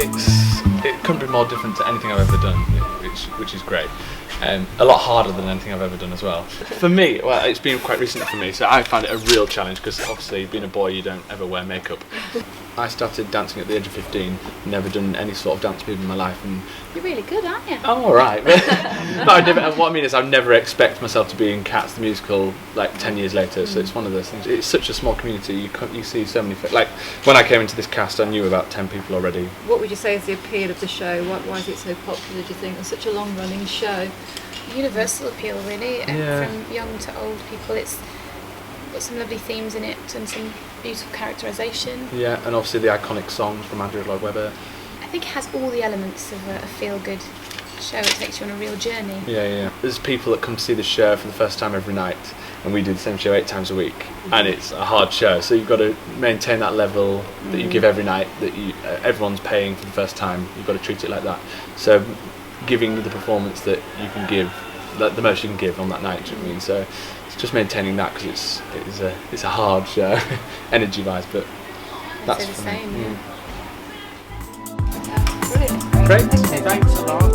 it couldn't be more different to anything I've ever done, which is great. A lot harder than anything I've ever done as well. For me, well, it's been quite recently for me, so I found it a real challenge because obviously being a boy you don't ever wear makeup. I started dancing at the age of 15, never done any sort of dance move in my life. And you're really good, aren't you? Oh, all right. But what I mean is I'd never expect myself to be in Cats the musical like 10 years later, so it's one of those things. It's such a small community, you see so many, like when I came into this cast I knew about 10 people already. What would you say is the appeal of the show? Why is it so popular, do you think? It's such a long running show. Universal appeal, really, from young to old people. It's got some lovely themes in it and some beautiful characterisation. Yeah, and obviously the iconic songs from Andrew Lloyd Webber. I think it has all the elements of a feel-good show. It takes you on a real journey. Yeah. There's people that come to see the show for the first time every night, and we do the same show 8 times a week, and it's a hard show, so you've got to maintain that level that you give every night, that everyone's paying for the first time. You've got to treat it like that. So giving the performance that you can give, the most you can give on that night, do you know what I mean? So it's just maintaining that, because it's a hard show, energy-wise, but that's the same. Yeah. Brilliant. Great, thanks a lot.